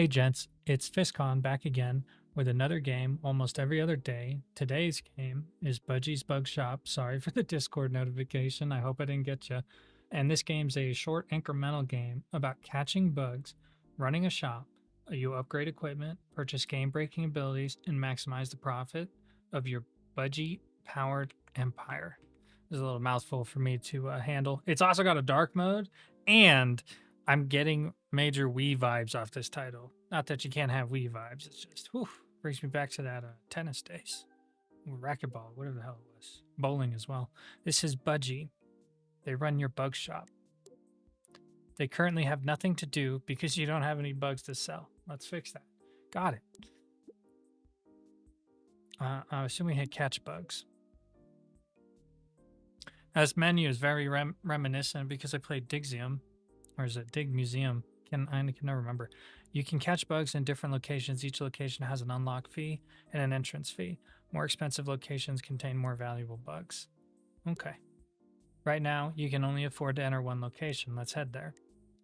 Hey gents, it's FistCon back again with another game almost every other day. Today's game is Budgie's Bug Shop. Sorry for the Discord notification. I hope I didn't get you. And this game's a short incremental game about catching bugs, running a shop. You upgrade equipment, purchase game-breaking abilities, and maximize the profit of your Budgie-powered empire. There's a little mouthful for me to handle. It's also got a dark mode, and I'm getting major Wii vibes off this title. Not that you can't have Wii vibes. It's just, whew, brings me back to that tennis days. Or racquetball, whatever the hell it was. Bowling as well. This is Budgie. They run your bug shop. They currently have nothing to do because you don't have any bugs to sell. Let's fix that. Got it. I assume we hit catch bugs. This menu is very reminiscent because I played Dixium. Or is it Dig Museum? I can never remember. You can catch bugs in different locations. Each location has an unlock fee and an entrance fee. More expensive locations contain more valuable bugs. Okay. Right now, you can only afford to enter one location. Let's head there.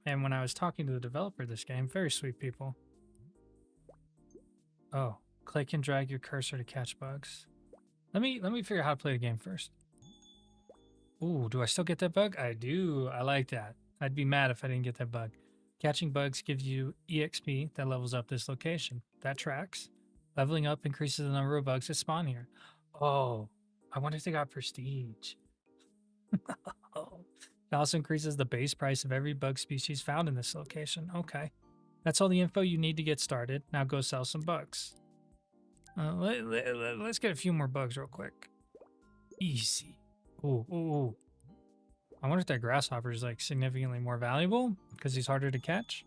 And when I was talking to the developer of this game, very sweet people. Oh, click and drag your cursor to catch bugs. Let me figure out how to play the game first. Ooh, do I still get that bug? I do. I like that. I'd be mad if I didn't get that bug. Catching bugs gives you EXP that levels up this location. That tracks. Leveling up increases the number of bugs that spawn here. Oh, I wonder if they got prestige. Oh. It also increases the base price of every bug species found in this location. Okay. That's all the info you need to get started. Now go sell some bugs. Let's get a few more bugs real quick. Easy. Ooh. I wonder if that grasshopper is like significantly more valuable because he's harder to catch.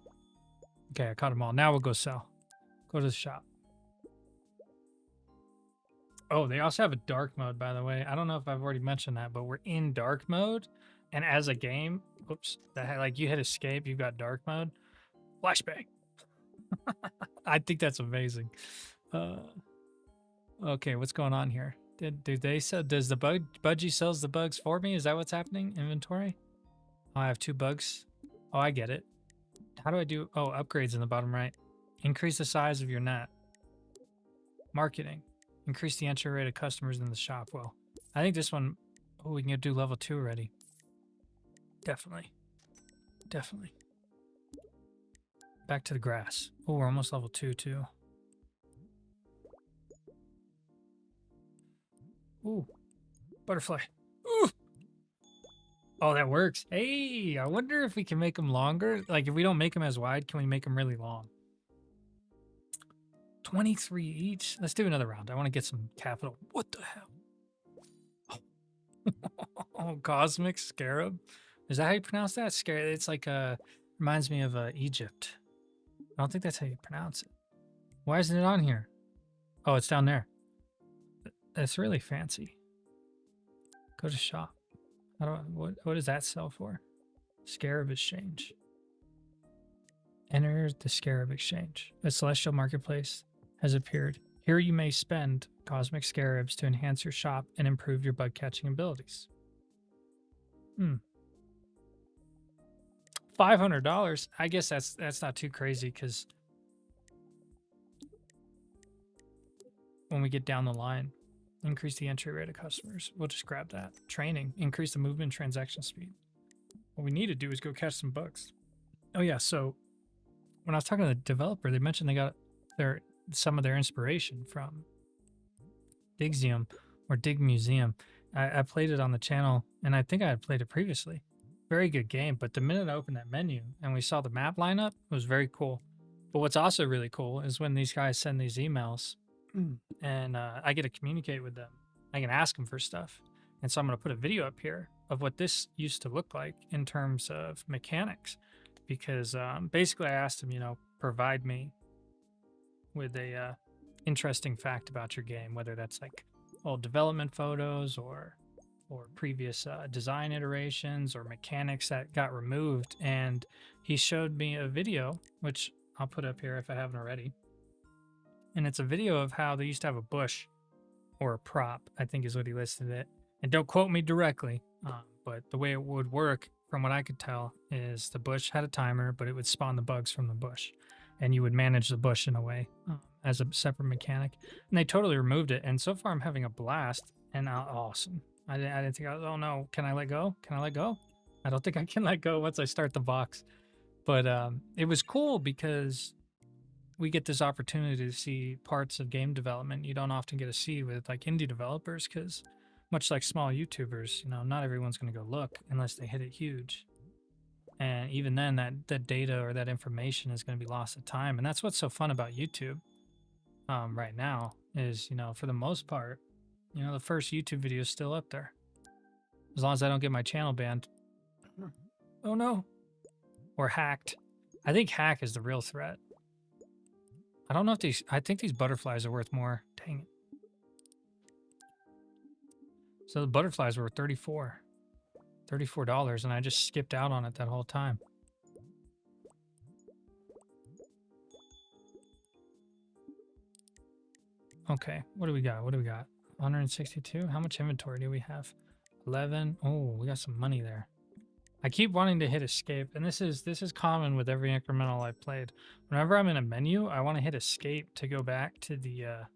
Okay, I caught them all. Now we'll go sell. Go to the shop. Oh, they also have a dark mode, by the way. I don't know if I've already mentioned that, but we're in dark mode. And as a game, oops, that like you hit escape, you've got dark mode. Flashbang. I think that's amazing. Okay, what's going on here? Does the Budgie sells the bugs for me? Is that what's happening? Inventory? Oh, I have 2 bugs. Oh, I get it. How do I do? Oh, upgrades in the bottom right. Increase the size of your net. Marketing. Increase the entry rate of customers in the shop. Well, I think this one, oh, we can do level 2 already. Definitely. Back to the grass. Oh, we're almost level 2 too. Ooh, butterfly. Ooh. Oh, that works. Hey, I wonder if we can make them longer. Like, if we don't make them as wide, can we make them really long? 23 each. Let's do another round. I want to get some capital. What the hell? Oh, cosmic scarab. Is that how you pronounce that? Scarab. It's like reminds me of Egypt. I don't think that's how you pronounce it. Why isn't it on here? Oh, it's down there. That's really fancy. Go to shop. What does that sell for? Scarab exchange. Enter the Scarab exchange. A celestial marketplace has appeared. Here you may spend cosmic scarabs to enhance your shop and improve your bug catching abilities. $500. I guess that's not too crazy because when we get down the line, increase the entry rate of customers. We'll just grab that. Training. Increase the movement and transaction speed. What we need to do is go catch some bugs. Oh yeah, so when I was talking to the developer, they mentioned they got some of their inspiration from Dixium or Dig Museum. I played it on the channel, and I think I had played it previously. Very good game, but the minute I opened that menu and we saw the map lineup, it was very cool. But what's also really cool is when these guys send these emails and I get to communicate with them. I can ask them for stuff. And so I'm going to put a video up here of what this used to look like in terms of mechanics. Because basically I asked them, provide me with a interesting fact about your game, whether that's like old development photos or previous design iterations or mechanics that got removed. And he showed me a video, which I'll put up here if I haven't already. And it's a video of how they used to have a bush or a prop, I think is what he listed it. And don't quote me directly, but the way it would work, from what I could tell, is the bush had a timer, but it would spawn the bugs from the bush. and you would manage the bush in a way as a separate mechanic. And they totally removed it. And so far, I'm having a blast. And awesome. I didn't think. Oh no, can I let go? Can I let go? I don't think I can let go once I start the box. But it was cool because we get this opportunity to see parts of game development you don't often get to see with like indie developers, because much like small YouTubers, you know, not everyone's going to go look unless they hit it huge. And even then, that data or that information is going to be lost to time. And that's what's so fun about YouTube right now is, you know, for the most part, you know, the first YouTube video is still up there. As long as I don't get my channel banned. Oh no. Or hacked. I think hack is the real threat. I don't know if these, I think these butterflies are worth more. Dang it. So the butterflies were $34 and I just skipped out on it that whole time. Okay, what do we got? What do we got? 162. How much inventory do we have? 11. Oh, we got some money there. I keep wanting to hit escape, and this is common with every incremental I've played. Whenever I'm in a menu, I want to hit escape to go back to the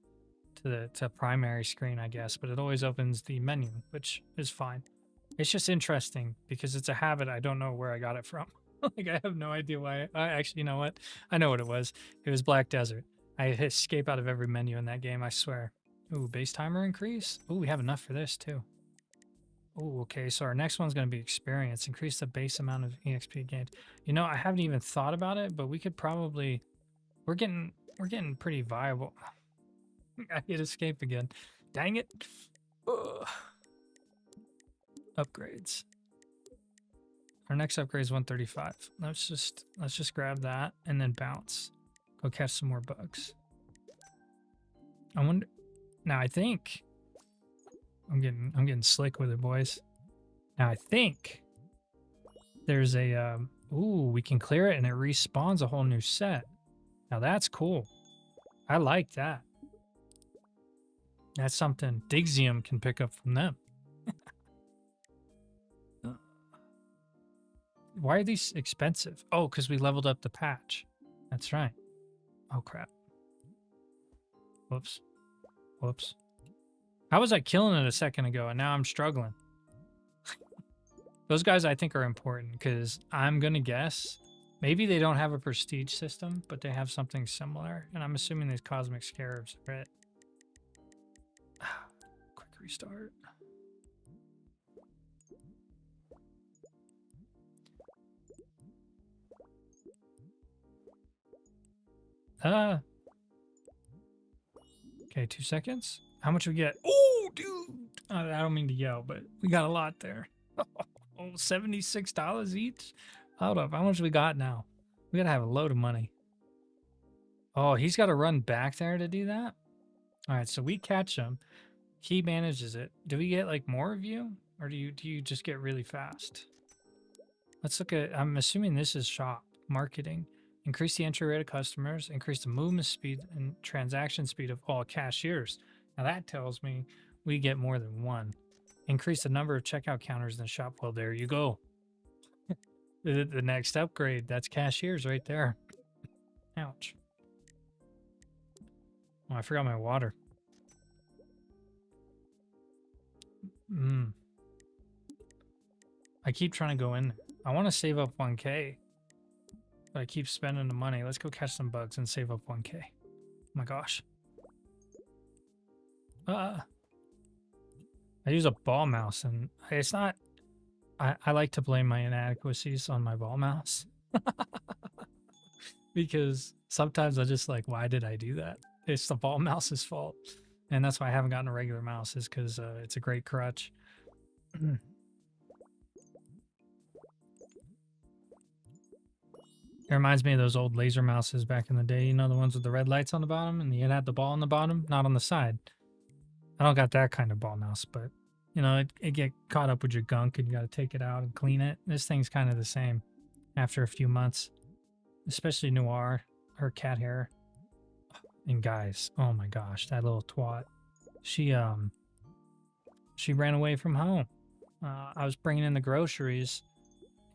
primary screen, I guess, but it always opens the menu, which is fine. It's just interesting because it's a habit. I don't know where I got it from. Like, I have no idea why. I actually, you know what? I know what it was. It was Black Desert. I hit escape out of every menu in that game, I swear. Ooh, base timer increase? Ooh, we have enough for this too. Ooh, okay, so our next one's going to be experience. Increase the base amount of EXP gained. You know, I haven't even thought about it, but we could probably... We're getting pretty viable. I hit escape again. Dang it. Ugh. Upgrades. Our next upgrade is 135. Let's just grab that and then bounce. Go catch some more bugs. I wonder... Now I think... I'm getting slick with it, boys. Now I think there's a... ooh, we can clear it and it respawns a whole new set. Now that's cool. I like that. That's something Dixium can pick up from them. Why are these expensive? Oh, because we leveled up the patch. That's right. Oh, crap. Whoops. Whoops. How was I killing it a second ago and now I'm struggling? Those guys I think are important because I'm going to guess maybe they don't have a prestige system, but they have something similar. And I'm assuming these cosmic scarabs are it. Quick restart. Okay, 2 seconds. How much we get? Oh, dude. I don't mean to yell, but we got a lot there. Oh, $76 each? Hold up. How much we got now? We got to have a load of money. Oh, he's got to run back there to do that? All right, so we catch him. He manages it. Do we get like more of you? Or do you just get really fast? Let's look at, I'm assuming this is shop, marketing. Increase the entry rate of customers, increase the movement speed and transaction speed of all cashiers. Now that tells me we get more than one. Increase the number of checkout counters in the shop. Well, there you go. The next upgrade, that's cashiers right there. Ouch. Oh, I forgot my water. I keep trying to go in. I want to save up 1K. But I keep spending the money. Let's go catch some bugs and save up 1K. Oh my gosh. I use a ball mouse and it's not... I like to blame my inadequacies on my ball mouse. Because sometimes I just like, why did I do that? It's the ball mouse's fault. And that's why I haven't gotten a regular mouse, is because it's a great crutch. It reminds me of those old laser mouses back in the day. You know, the ones with the red lights on the bottom and you had the ball on the bottom, not on the side. I don't got that kind of ball mouse, but, you know, it get caught up with your gunk and you got to take it out and clean it. This thing's kind of the same after a few months, especially Noir, her cat hair. And guys, oh my gosh, that little twat. She ran away from home. I was bringing in the groceries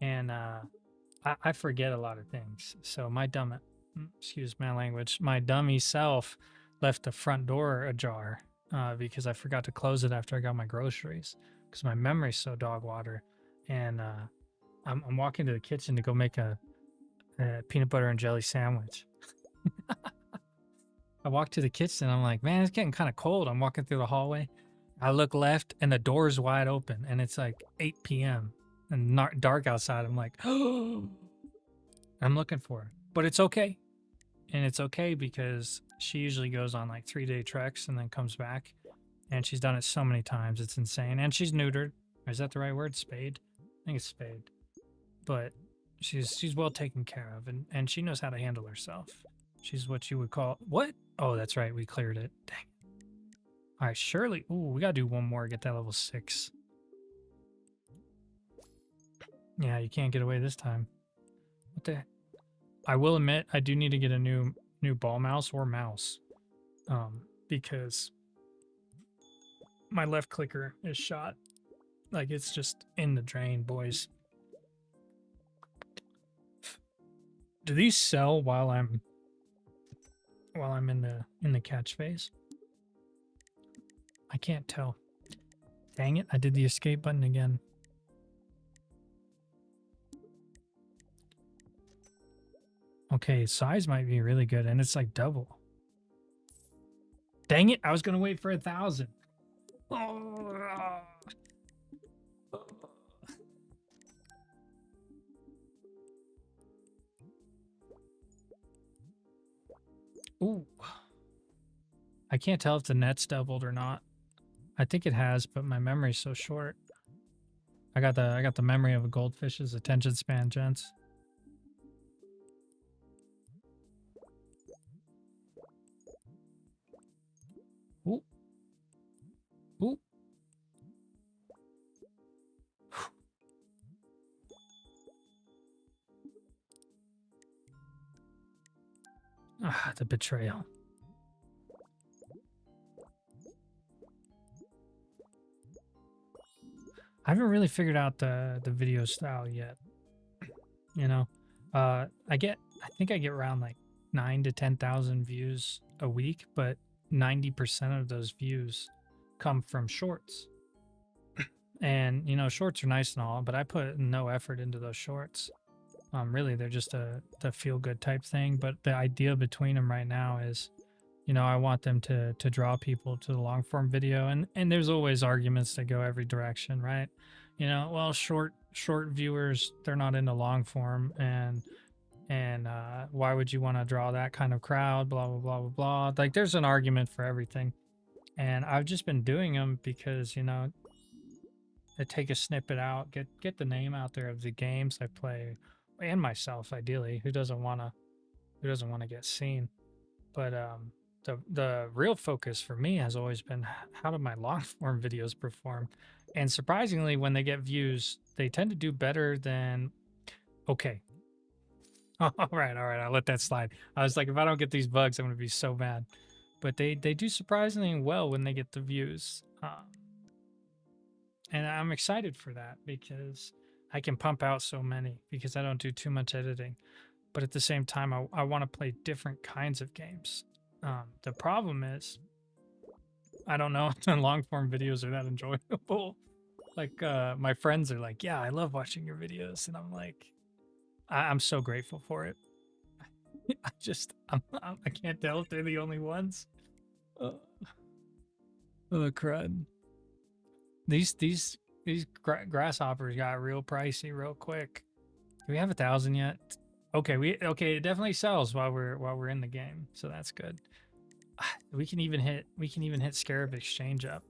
and I forget a lot of things. So my dumb excuse my language, my dummy self left the front door ajar because I forgot to close it after I got my groceries because my memory's so dog water. And I'm walking to the kitchen to go make a peanut butter and jelly sandwich. I walk to the kitchen. I'm like, man, it's getting kind of cold. I'm walking through the hallway. I look left and the door's wide open and it's like 8 p.m. and dark outside. I'm like, oh, I'm looking for her, but it's okay. And it's okay because she usually goes on like 3-day treks and then comes back. And she's done it so many times. It's insane. And she's neutered. Is that the right word? Spayed? I think it's spayed. But she's well taken care of and she knows how to handle herself. She's what you would call what? Oh, that's right. We cleared it. Dang. All right, Shirley. Ooh, we gotta do one more. Get that level 6. Yeah, you can't get away this time. What the? I will admit, I do need to get a new ball mouse or mouse, because my left clicker is shot. Like it's just in the drain, boys. Do these sell while I'm in the catch phase? I can't tell. Dang it, I did the escape button again. Okay, size might be really good, and it's like double. Dang it, I was gonna wait for 1,000. Oh. Ooh. I can't tell if the net's doubled or not. I think it has, but my memory's so short. I got the memory of a goldfish's attention span, gents. Ooh. Ooh. Ah, the betrayal. I haven't really figured out the video style yet. You know, I think I get around like 9 to 10,000 views a week, but 90% of those views come from shorts. And you know, shorts are nice and all, but I put no effort into those shorts. Really, they're just a feel good type thing. But the idea between them right now is, you know, I want them to draw people to the long form video, and there's always arguments that go every direction, right? You know, well, short viewers, they're not into long form, and why would you want to draw that kind of crowd? Blah blah blah blah blah. Like, there's an argument for everything, and I've just been doing them because, you know, I take a snippet out, get the name out there of the games I play, and myself ideally. Who doesn't wanna get seen? But the real focus for me has always been how do my long form videos perform, and surprisingly, when they get views, they tend to do better than. Okay, all right, I'll let that slide. I was like, if I don't get these bugs, I'm gonna be so mad. But they do surprisingly well when they get the views, and I'm excited for that because I can pump out so many because I don't do too much editing. But at the same time, I want to play different kinds of games. The problem is, I don't know if the long form videos are that enjoyable. Like, my friends are like, yeah, I love watching your videos. And I'm like, I'm so grateful for it. I can't tell if they're the only ones. Oh, crud. These grasshoppers got real pricey real quick. Do we have 1,000 yet? Okay, it definitely sells while we're in the game, so that's good. We can even hit Scarab Exchange up.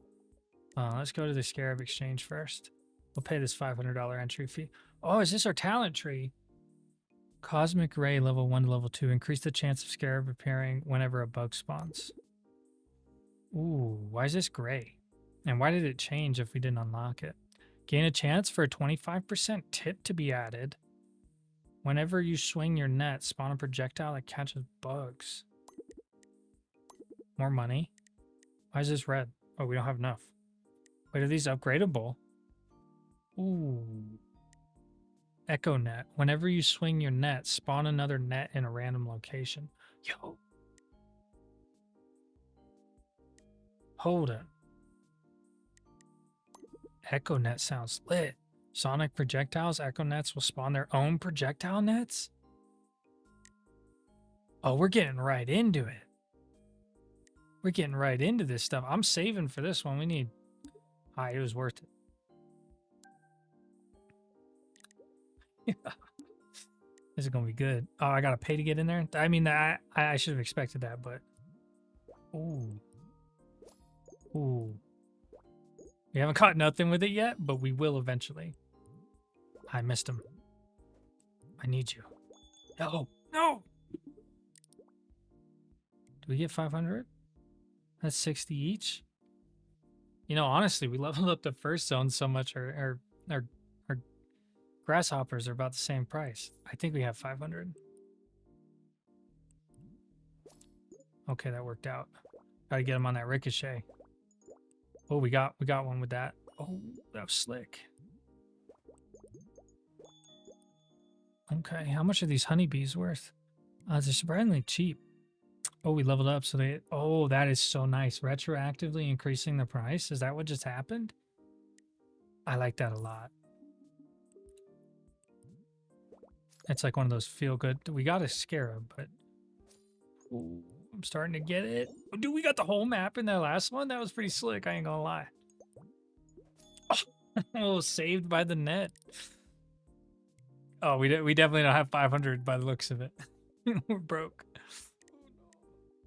Let's go to the Scarab Exchange first. We'll pay this $500 entry fee. Oh, is this our talent tree? Cosmic Ray level 1 to level 2. Increase the chance of Scarab appearing whenever a bug spawns. Ooh, why is this gray? And why did it change if we didn't unlock it? Gain a chance for a 25% tip to be added. Whenever you swing your net, spawn a projectile that catches bugs. More money. Why is this red? Oh, we don't have enough. Wait, are these upgradable? Ooh. Echo net. Whenever you swing your net, spawn another net in a random location. Yo. Hold it. Echo net sounds lit. Sonic projectiles, echo nets will spawn their own projectile nets? Oh, we're getting right into it. We're getting right into this stuff. I'm saving for this one. We need... it was worth it. This is going to be good. Oh, I got to pay to get in there? I mean, I should have expected that, but... Ooh. Ooh. We haven't caught nothing with it yet, but we will eventually. I missed him. I need you. No! No! Do we get 500? That's 60 each? You know, honestly, we leveled up the first zone so much, our grasshoppers are about the same price. I think we have 500. Okay, that worked out. Gotta get him on that ricochet. Oh, we got one with that. Oh, that was slick. Okay, how much are these honeybees worth? They're surprisingly cheap. Oh, we leveled up, so they... Oh, that is so nice. Retroactively increasing the price? Is that what just happened? I like that a lot. It's like one of those feel-good... We got a scarab, but... Ooh, I'm starting to get it. Oh, dude, we got the whole map in that last one? That was pretty slick, I ain't gonna lie. Oh, saved by the net. Oh, we definitely don't have 500 by the looks of it. We're broke.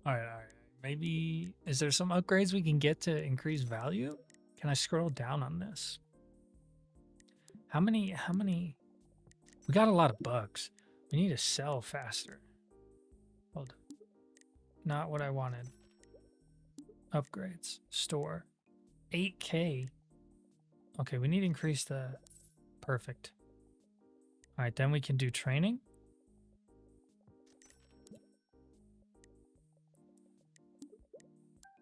All right. Maybe, is there some upgrades we can get to increase value? Can I scroll down on this? How many? We got a lot of bugs. We need to sell faster. Hold on. Not what I wanted. Upgrades. Store. 8K. Okay, we need to increase the... Perfect. All right, then we can do training.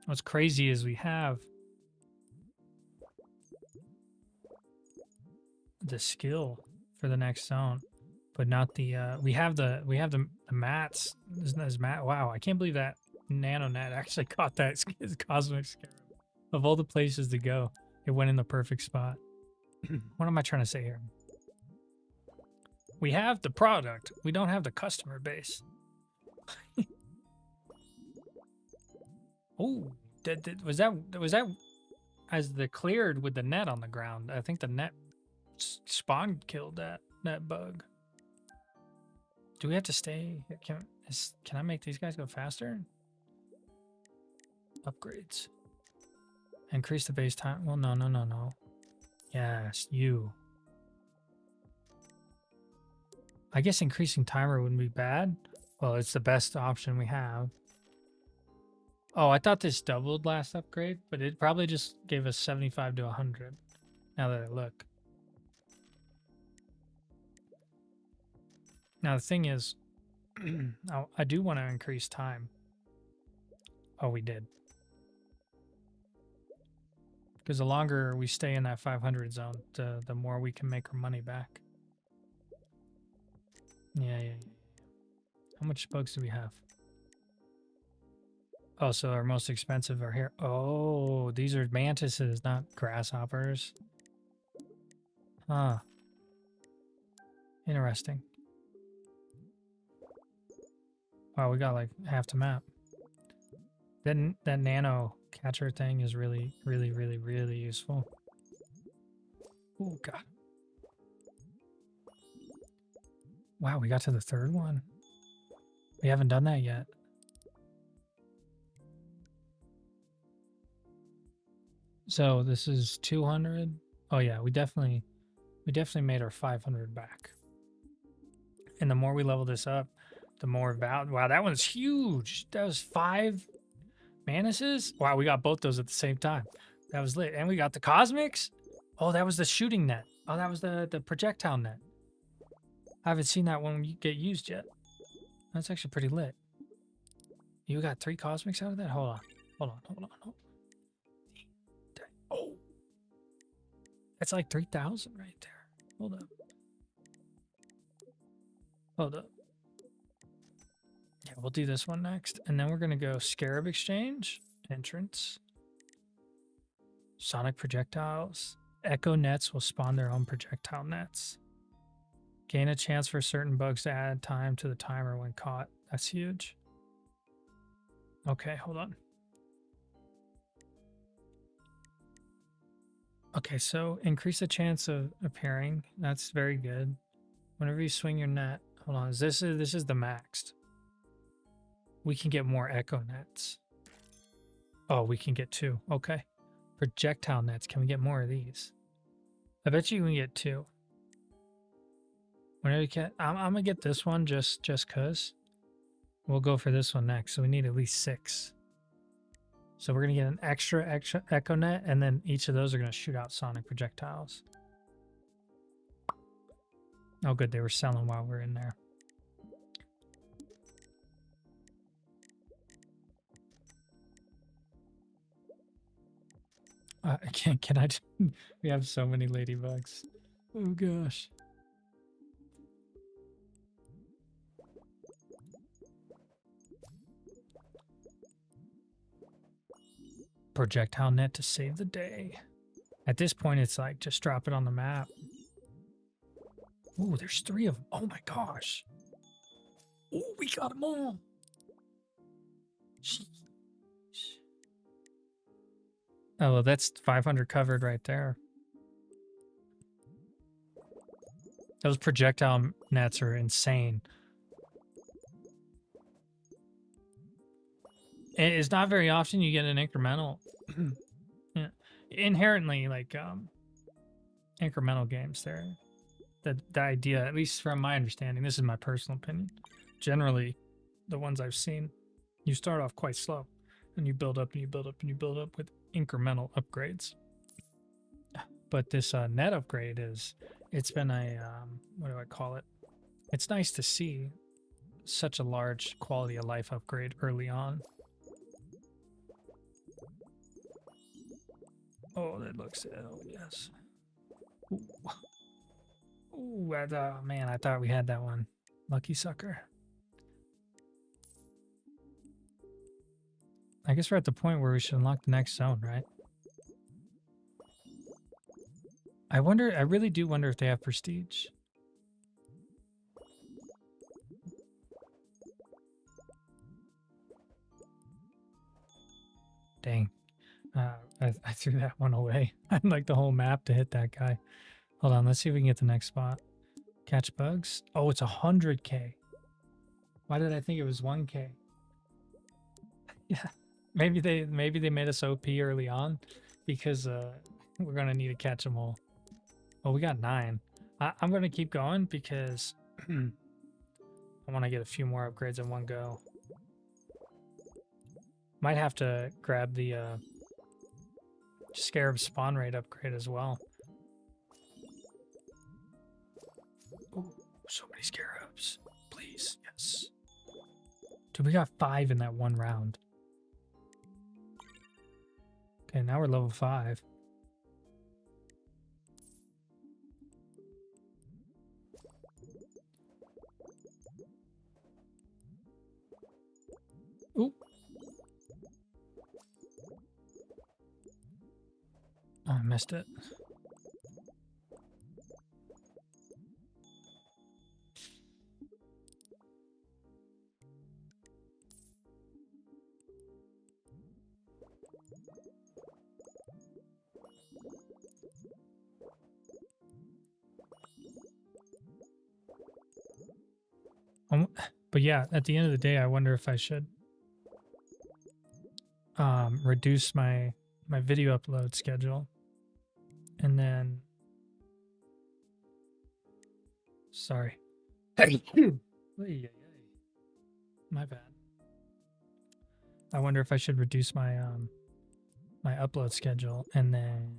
What's crazy is we have the skill for the next zone, but not the we have the mats. Wow, I can't believe that nano net actually caught that cosmic scarab. Of all the places to go, it went in the perfect spot. What am I trying to say here? We have the product, we don't have the customer base. Oh, was that as the cleared with the net on the ground? I think the net spawn killed that bug. Do we have to stay? Can I make these guys go faster? Upgrades. Increase the base time. Well, no. Yes, you. I guess increasing timer wouldn't be bad. Well, it's the best option we have. Oh, I thought this doubled last upgrade, but it probably just gave us 75 to 100. Now that I look. Now the thing is, I do want to increase time. Oh, we did. Because the longer we stay in that 500 zone, the more we can make our money back. Yeah. How much bugs do we have? Oh, so our most expensive are here. Oh, these are mantises, not grasshoppers. Huh. Interesting. Wow, we got like half the map. Then that nano catcher thing is really useful. Oh god. Wow, we got to the third one. We haven't done that yet. So this is 200. Oh yeah, we definitely made our 500 back. And the more we level this up, the more value. Wow, that one's huge. That was 5 Manuses. Wow, we got both those at the same time. That was lit. And we got the cosmics. Oh, that was the shooting net. Oh, that was the projectile net. I haven't seen that one get used yet. That's actually pretty lit. You got 3 cosmics out of that? Hold on. Oh, that's like 3,000 right there. Hold up. Hold up. Yeah, we'll do this one next. And then we're going to go Scarab Exchange, entrance, sonic projectiles. Echo nets will spawn their own projectile nets. Gain a chance for certain bugs to add time to the timer when caught. That's huge. Okay, hold on. Okay, so increase the chance of appearing. That's very good. Whenever you swing your net, hold on. This is the maxed. We can get more echo nets. Oh, we can get 2. Okay. Projectile nets. Can we get more of these? I bet you can get 2. Whenever you can, I'm gonna get this one just cause. We'll go for this one next. So we need at least 6. So we're gonna get an extra echo net, and then each of those are gonna shoot out sonic projectiles. Oh, good. They were selling while we're in there. Can I? We have so many ladybugs. Oh gosh. Projectile net to save the day. At this point, it's like just drop it on the map. Ooh, there's 3 of them. Oh my gosh. Oh, we got them all. Jeez. Oh, well, that's 500 covered right there. Those projectile nets are insane. It's not very often you get an incremental. Yeah. Inherently, like incremental games, there. The idea, at least from my understanding, this is my personal opinion. Generally, the ones I've seen, you start off quite slow, and you build up and you build up and you build up with incremental upgrades. But this net upgrade it's been a what do I call it? It's nice to see such a large quality of life upgrade early on. Oh, that looks it. Oh, yes. Ooh, man, I thought we had that one. Lucky sucker. I guess we're at the point where we should unlock the next zone, right? I really do wonder if they have prestige. Dang. I threw that one away. I'd like the whole map to hit that guy. Hold on, let's see if we can get the next spot. Catch bugs. Oh, it's 100k. Why did I think it was 1k? Yeah, maybe they made us OP early on because we're gonna need to catch them all. Oh, we got 9. I'm gonna keep going because I want to get a few more upgrades in one go. Might have to grab the Scarab spawn rate upgrade as well. Oh, so many scarabs. Please, yes. Dude, we got 5 in that one round. Okay, now we're level 5. Ooh. Oh, I missed it. But yeah, at the end of the day, I wonder if I should reduce my video upload schedule, and then sorry, my bad. I wonder if I should reduce my my upload schedule and then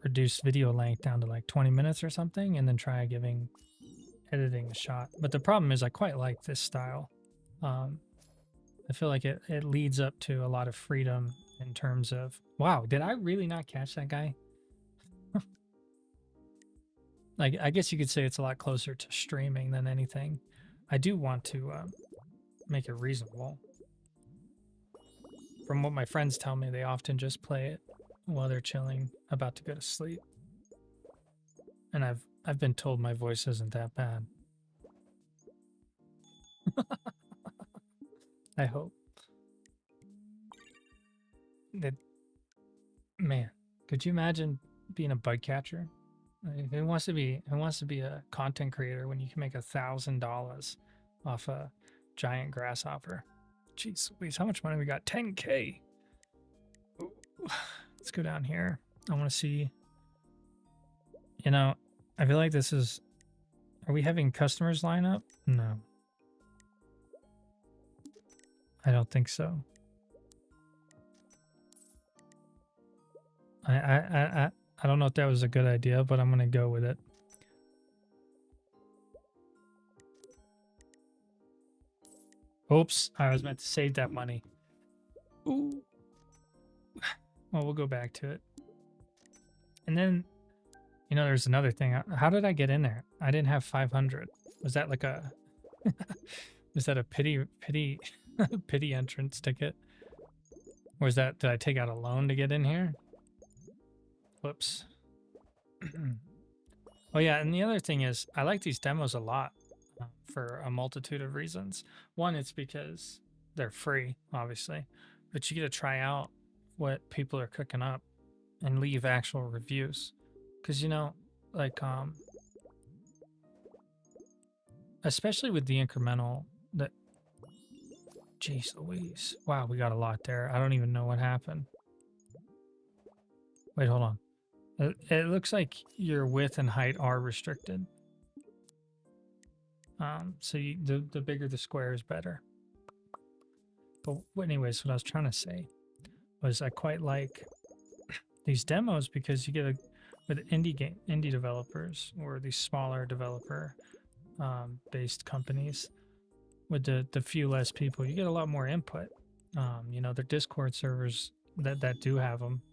reduce video length down to like 20 minutes or something, and then try giving editing a shot. But the problem is I quite like this style. I feel like it leads up to a lot of freedom in terms of, wow, did I really not catch that guy? Like, I guess you could say it's a lot closer to streaming than anything. I do want to make it reasonable. From what my friends tell me, they often just play it while they're chilling, about to go to sleep. And I've been told my voice isn't that bad. I hope. That, man, could you imagine being a bug catcher? Like, who wants to be a content creator when you can make $1,000 off a giant grasshopper? Jeez Louise, how much money we got? 10K. Ooh. Let's go down here. I want to see. You know, I feel like this is. Are we having customers line up? No. I don't think so. I don't know if that was a good idea, but I'm gonna go with it. Oops, I was meant to save that money. Ooh. Well, we'll go back to it. And then, you know, there's another thing. How did I get in there? I didn't have 500. Was that like a... was that a pity entrance ticket? Or is that... Did I take out a loan to get in here? Whoops. Oh yeah, and the other thing is, I like these demos a lot for a multitude of reasons. One, it's because they're free, obviously, but you get to try out what people are cooking up and leave actual reviews. Because, you know, like, especially with the incremental, that, jeez Louise. Wow, we got a lot there. I don't even know what happened. Wait, hold on. It looks like your width and height are restricted. So the bigger the square is better. But anyways, what I was trying to say was I quite like these demos because you get with indie developers or these smaller developer based companies with the few less people, you get a lot more input. You know, their Discord servers that do have them,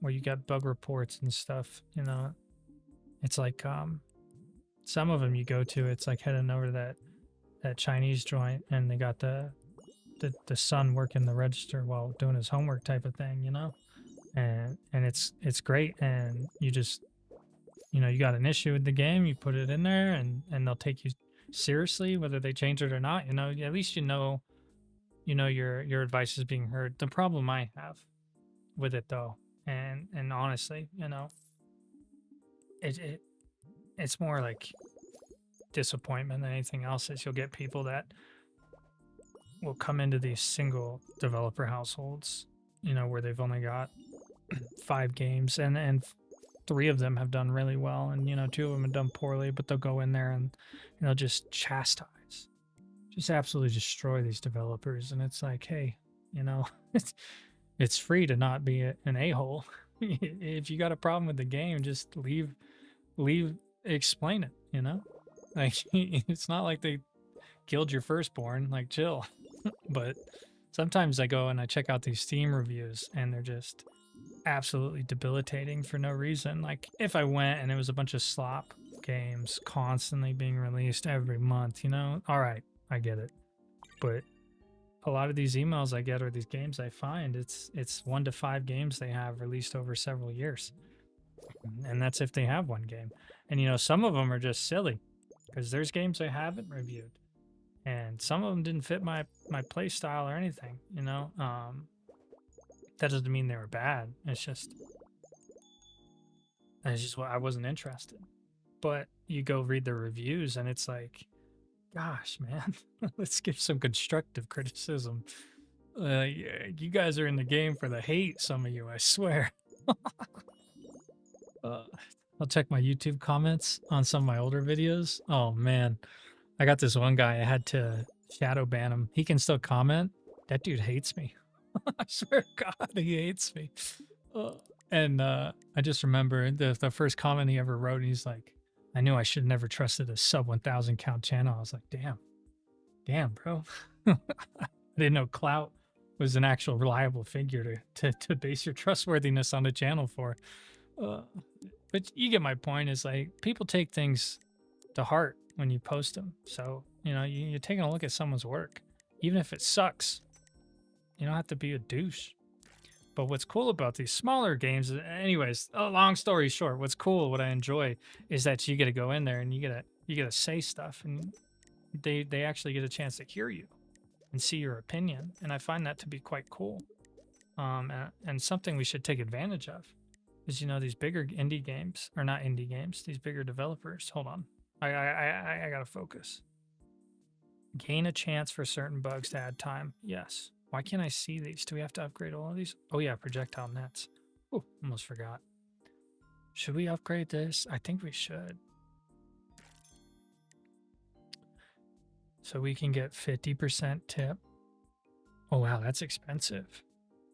where you get bug reports and stuff. You know, it's like some of them you go to, it's like heading over to that Chinese joint, and they got the son working the register while doing his homework type of thing, you know, and it's great. And you just, you know, you got an issue with the game, you put it in there, and they'll take you seriously whether they change it or not. You know, at least you know your advice is being heard. The problem I have with it though, and honestly, you know, it's more like disappointment than anything else, is you'll get people that will come into these single developer households, you know, where they've only got 5 games, and 3 of them have done really well, and, you know, 2 of them have done poorly, but they'll go in there and, you know, just chastise, just absolutely destroy these developers. And it's like, hey, you know, it's free to not be an a-hole. If you got a problem with the game, just leave, explain it, you know? Like, it's not like they killed your firstborn, like, chill. But sometimes I go and I check out these Steam reviews, and they're just absolutely debilitating for no reason. Like, if I went and it was a bunch of slop games constantly being released every month, you know, all right, I get it. But a lot of these emails I get, or these games I find, it's 1 to 5 games they have released over several years, and that's if they have one game. And, you know, some of them are just silly, because there's games I haven't reviewed, and some of them didn't fit my play style or anything, you know. That doesn't mean they were bad. It's just what I wasn't interested. But you go read the reviews, and it's like, gosh, man, let's give some constructive criticism. You guys are in the game for the hate, some of you, I swear. I'll check my YouTube comments on some of my older videos. Oh man, I got this one guy, I had to shadow ban him. He can still comment. That dude hates me. I swear to God, he hates me. And I just remember the first comment he ever wrote, he's like, I knew I should have never trusted a sub 1,000 count channel. I was like, damn, bro. I didn't know Clout was an actual reliable figure to base your trustworthiness on the channel for. But you get my point. Is like people take things to heart when you post them. So you know you're taking a look at someone's work, even if it sucks. You don't have to be a douche. But what's cool about these smaller games, anyways, long story short, what's cool, what I enjoy, is that you get to go in there and you get to say stuff, and they actually get a chance to hear you and see your opinion, and I find that to be quite cool. And something we should take advantage of is, you know, these bigger indie games, or not indie games, these bigger developers. Hold on, I gotta focus. Gain a chance for certain bugs to add time. Yes. Why can't I see these? Do we have to upgrade all of these? Oh yeah, projectile nets. Oh, almost forgot. Should we upgrade this? I think we should. So we can get 50% tip. Oh wow, that's expensive.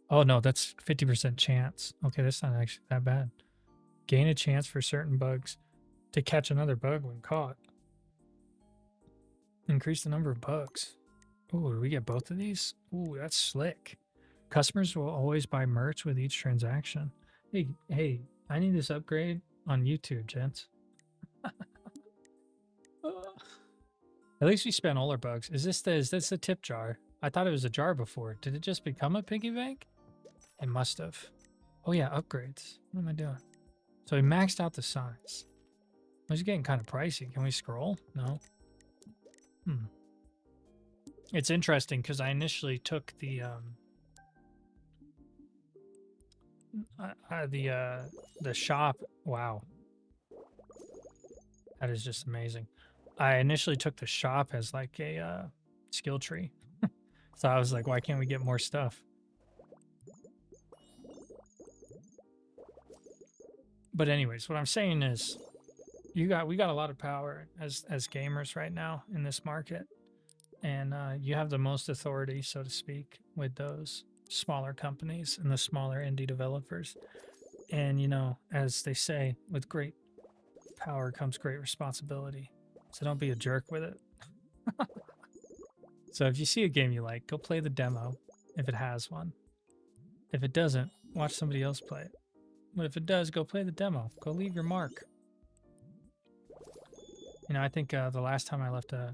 Oh no, that's 50% chance. Okay, that's not actually that bad. Gain a chance for certain bugs to catch another bug when caught. Increase the number of bugs. Ooh, do we get both of these? Ooh, that's slick. Customers will always buy merch with each transaction. Hey, I need this upgrade on YouTube, gents. At least we spent all our bugs. Is this a tip jar? I thought it was a jar before. Did it just become a piggy bank? It must have. Oh yeah, upgrades. What am I doing? So we maxed out the size. It was getting kind of pricey. Can we scroll? No. It's interesting because I initially took the shop. Wow, that is just amazing. I initially took the shop as like a skill tree, so I was like, why can't we get more stuff? But anyways, what I'm saying is, we got a lot of power as gamers right now in this market. And you have the most authority, so to speak, with those smaller companies and the smaller indie developers. And, you know, as they say, with great power comes great responsibility. So don't be a jerk with it. So if you see a game you like, go play the demo if it has one. If it doesn't, watch somebody else play it. But if it does, go play the demo. Go leave your mark. You know, I think the last time I left I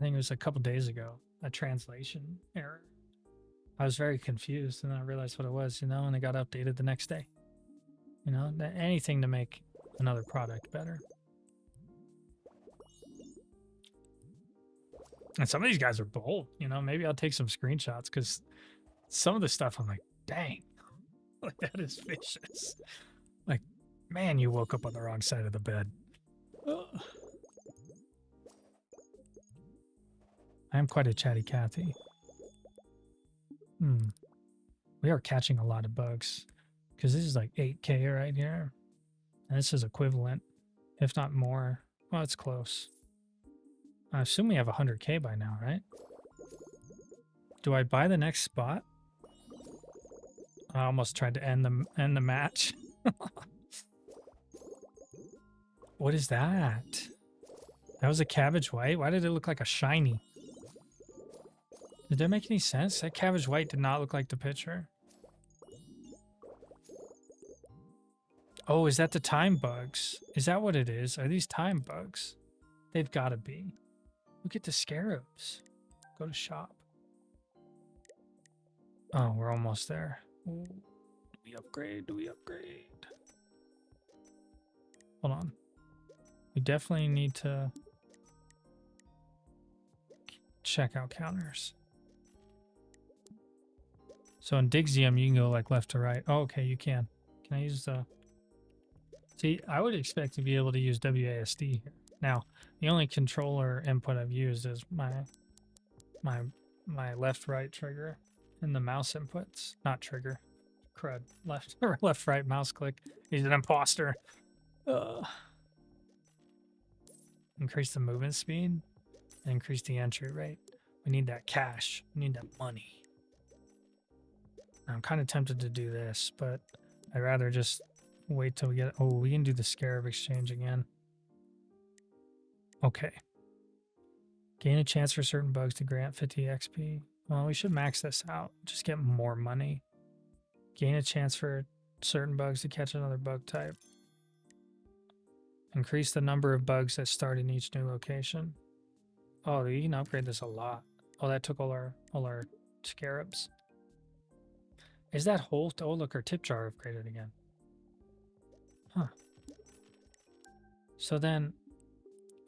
think it was a couple days ago, a translation error. I was very confused, and then I realized what it was, you know, and it got updated the next day. You know, anything to make another product better. And some of these guys are bold, you know. Maybe I'll take some screenshots because some of the stuff I'm like, dang, like that is vicious. Like, man, you woke up on the wrong side of the bed. Ugh. I am quite a chatty Cathy. We are catching a lot of bugs because this is like 8K right here. And this is equivalent, if not more. Well, it's close. I assume we have 100K by now, right? Do I buy the next spot? I almost tried to end the match. What is that? That was a cabbage white? Why did it look like a shiny? Did that make any sense? That cabbage white did not look like the picture. Oh, is that the time bugs? Is that what it is? Are these time bugs? They've got to be. Look at the scarabs. Go to shop. Oh, we're almost there. Ooh, do we upgrade? Do we upgrade? Hold on. We definitely need to check out counters. So in Dixium, you can go like left to right. Oh, okay, you can. Can I use the... See, I would expect to be able to use WASD here. Now, the only controller input I've used is my left-right trigger and the mouse inputs. Not trigger. Crud. Left-right mouse click. He's an imposter. Increase the movement speed. Increase the entry rate. We need that cash. We need that money. I'm kind of tempted to do this, but I'd rather just wait till we get... Oh, we can do the Scarab exchange again. Okay. Gain a chance for certain bugs to grant 50 XP. Well, we should max this out. Just get more money. Gain a chance for certain bugs to catch another bug type. Increase the number of bugs that start in each new location. Oh, you can upgrade this a lot. Oh, that took all our scarabs. Is that whole? Oh, look, our tip jar upgraded again. Huh. So then,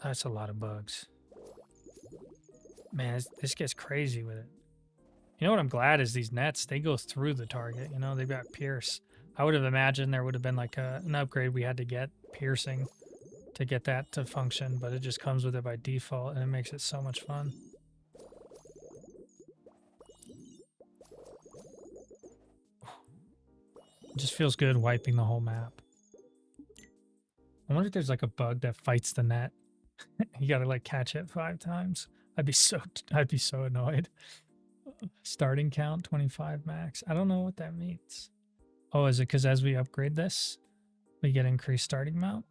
that's a lot of bugs. Man, this gets crazy with it. You know what I'm glad is these nets, they go through the target. You know, they've got pierce. I would have imagined there would have been like an upgrade we had to get, piercing, to get that to function, but it just comes with it by default, and it makes it so much fun. It just feels good wiping the whole map. I wonder if there's like a bug that fights the net. You gotta like catch it 5 times. I'd be so annoyed. Starting count 25 max. I don't know what that means. Oh, is it because as we upgrade this, we get increased starting mount?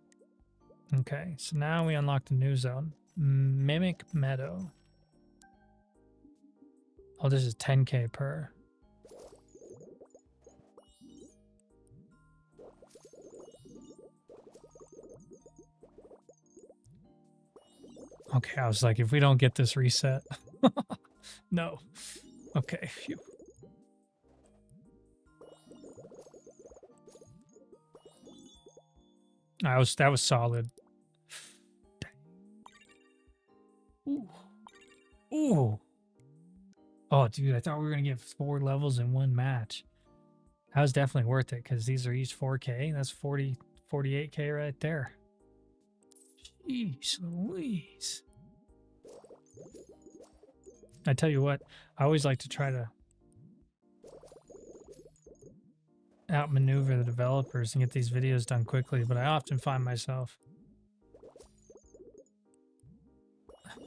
Okay, so now we unlock the new zone. Mimic Meadow. Oh, this is 10k per. Okay, I was like, if we don't get this reset. No. Okay, phew. That was solid. Ooh. Ooh. Oh, dude, I thought we were going to get 4 levels in one match. That was definitely worth it because these are each 4k. That's 48k right there. Jeez Louise. I tell you what, I always like to try to outmaneuver the developers and get these videos done quickly, but I often find myself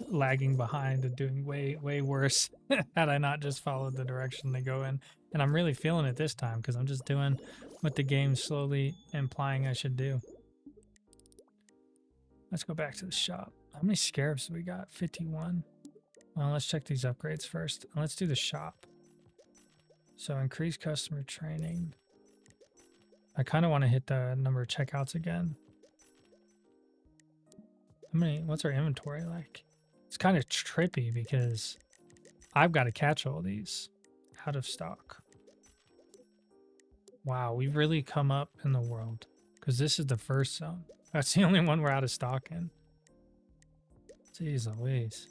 lagging behind and doing way worse had I not just followed the direction they go in. And I'm really feeling it this time because I'm just doing what the game's slowly implying I should do. Let's go back to the shop. How many scarabs do we got? 51. Well, let's check these upgrades first. Let's do the shop. So increase customer training. I kind of want to hit the number of checkouts again. What's our inventory like? It's kind of trippy because I've got to catch all these out of stock. Wow, we've really come up in the world because this is the first zone. That's the only one we're out of stock in. Jeez Louise.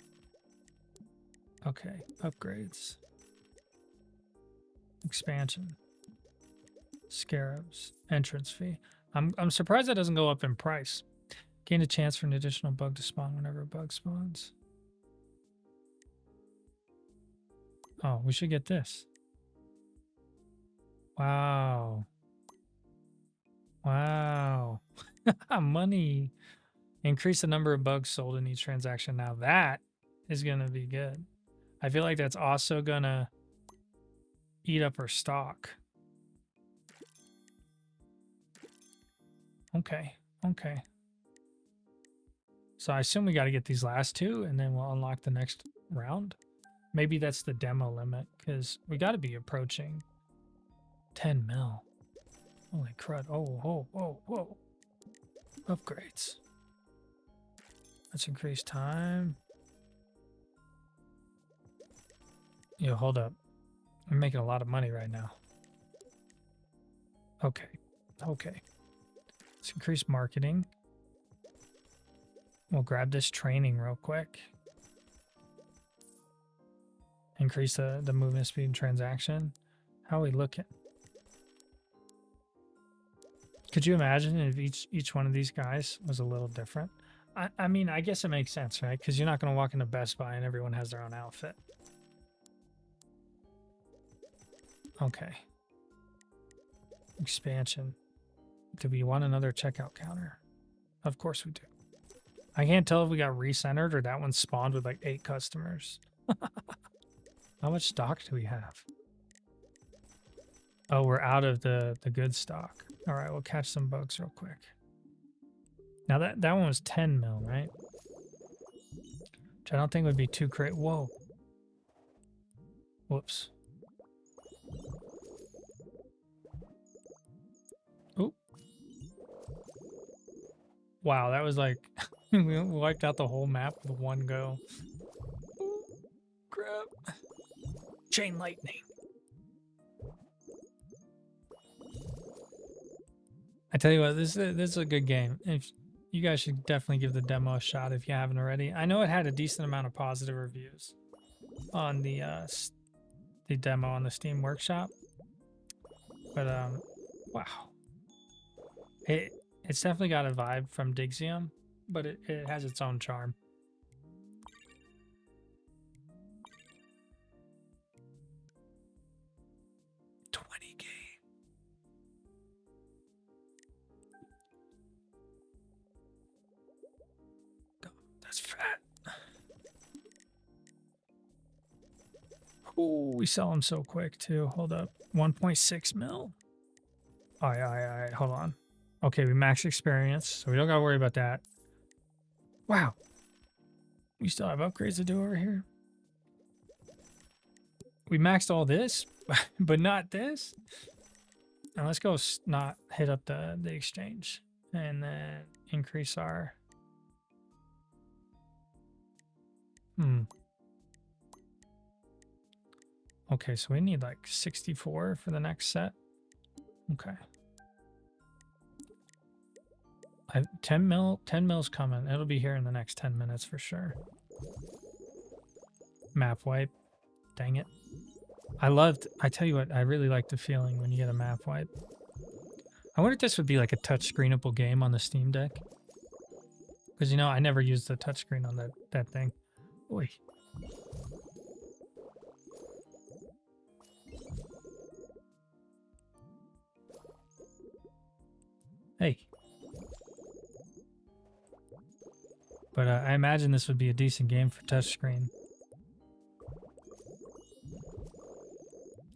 Okay, upgrades. Expansion. Scarabs. Entrance fee. I'm surprised that doesn't go up in price. Gain a chance for an additional bug to spawn whenever a bug spawns. Oh, we should get this. Wow. Wow. Money. Increase the number of bugs sold in each transaction. Now that is going to be good. I feel like that's also going to eat up our stock. Okay. Okay. So I assume we got to get these last 2 and then we'll unlock the next round. Maybe that's the demo limit because we got to be approaching 10 mil. Holy crud. Oh, whoa, whoa, whoa. Upgrades. Let's increase time. Yo, hold up. I'm making a lot of money right now. Okay. Okay. Let's increase marketing. We'll grab this training real quick. Increase the movement speed and transaction. How are we looking? Could you imagine if each one of these guys was a little different? I mean, I guess it makes sense, right? Because you're not going to walk into Best Buy and everyone has their own outfit. Okay. Expansion. Do we want another checkout counter? Of course we do. I can't tell if we got recentered or that one spawned with like 8 customers. How much stock do we have? Oh, we're out of the good stock. All right, we'll catch some bugs real quick. Now that one was 10 mil, right? Which I don't think would be too great. Whoa. Whoops. Oop. Wow, that was like we wiped out the whole map with one go. Ooh, crap. Chain lightning. I tell you what, this is a good game. If you guys should definitely give the demo a shot if you haven't already. I know it had a decent amount of positive reviews on the demo on the Steam Workshop, but wow, it's definitely got a vibe from Dixium, but it has its own charm. Fat. Ooh, we sell them so quick too. Hold up. 1.6 mil. All right. Hold on. Okay, we max experience, so we don't gotta worry about that. Wow. We still have upgrades to do over here. We maxed all this, but not this. Now let's go not hit up the exchange and then increase our Okay, so we need like 64 for the next set. Okay. 10 mil's coming. It'll be here in the next 10 minutes for sure. Map wipe. Dang it. I tell you what, I really like the feeling when you get a map wipe. I wonder if this would be like a touch screenable game on the Steam Deck. Because, you know, I never used the touchscreen on that thing. Oy. Hey. But I imagine this would be a decent game for touchscreen.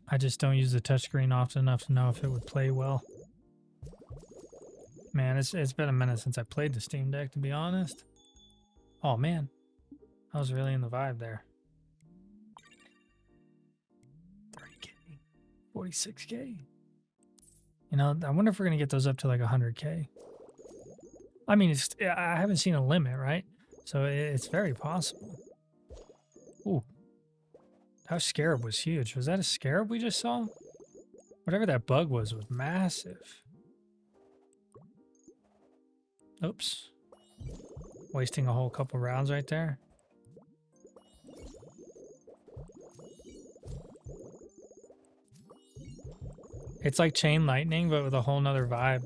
I just don't use the touchscreen often enough to know if it would play well. Man, it's been a minute since I played the Steam Deck, to be honest. Oh, man. I was really in the vibe there. 30K. 46K. You know, I wonder if we're going to get those up to like 100K. I mean, I haven't seen a limit, right? So it's very possible. Ooh. That scarab was huge. Was that a scarab we just saw? Whatever that bug was massive. Oops. Wasting a whole couple rounds right there. It's like chain lightning, but with a whole nother vibe.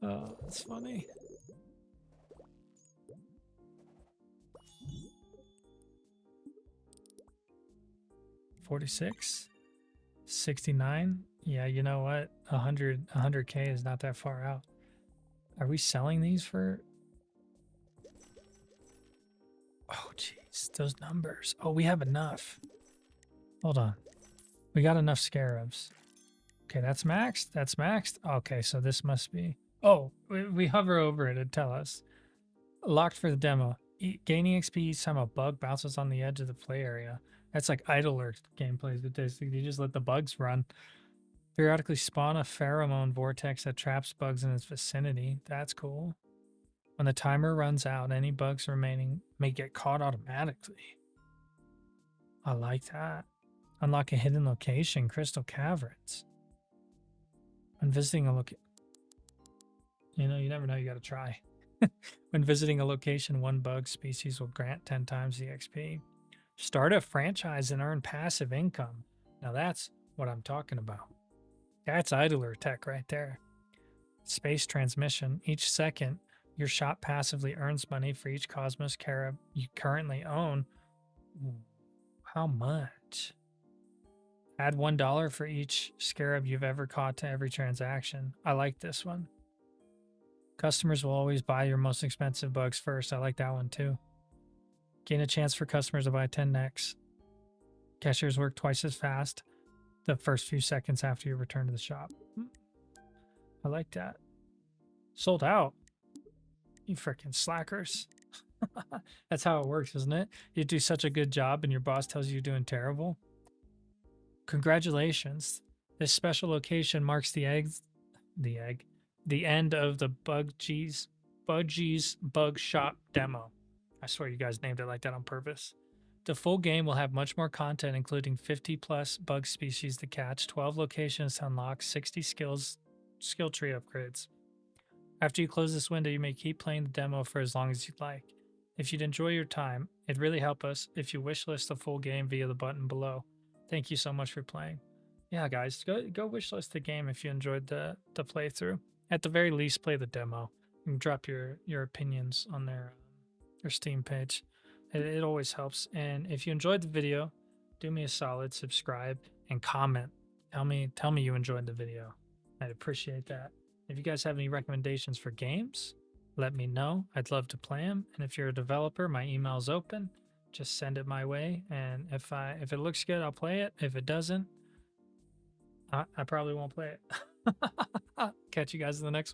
Oh, that's funny. $46, $69. Yeah, you know what? 100K is not that far out. Are we selling these for? Oh, jeez, those numbers. Oh, we have enough. Hold on. We got enough scarabs. Okay, that's maxed. That's maxed. Okay, so this must be. Oh, we hover over it and tell us. Locked for the demo. Gaining XP each time a bug bounces on the edge of the play area. That's like idler gameplays with this. You just let the bugs run. Periodically spawn a pheromone vortex that traps bugs in its vicinity. That's cool. When the timer runs out, any bugs remaining may get caught automatically. I like that. Unlock a hidden location, Crystal Caverns. When visiting a location, you know, you never know, you gotta try. When visiting a location, one bug species will grant 10 times the XP. Start a franchise and earn passive income. Now that's what I'm talking about. That's idler tech right there. Space transmission. Each second, your shop passively earns money for each Cosmos Scarab you currently own. How much? Add $1 for each scarab you've ever caught to every transaction. I like this one. Customers will always buy your most expensive bugs first. I like that one too. Gain a chance for customers to buy 10 necks. Cashiers work twice as fast the first few seconds after you return to the shop. I like that. Sold out. You freaking slackers. That's how it works, isn't it? You do such a good job and your boss tells you you're doing terrible. Congratulations. This special location marks the the end of the Budgie's Bug Shop demo. I swear you guys named it like that on purpose. The full game will have much more content, including 50 plus bug species to catch, 12 locations to unlock, 60 skill tree upgrades. After you close this window, you may keep playing the demo for as long as you'd like. If you'd enjoy your time, it'd really help us if you wishlist the full game via the button below. Thank you so much for playing. Yeah, guys, go wishlist the game if you enjoyed the playthrough. At the very least, play the demo and drop your opinions on their Steam page. It always helps. And if you enjoyed the video, do me a solid, subscribe and comment. Tell me you enjoyed the video. I'd appreciate that. If you guys have any recommendations for games, let me know. I'd love to play them. And if you're a developer, my email's open. Just send it my way. And if it looks good, I'll play it. If it doesn't, I probably won't play it. Catch you guys in the next one.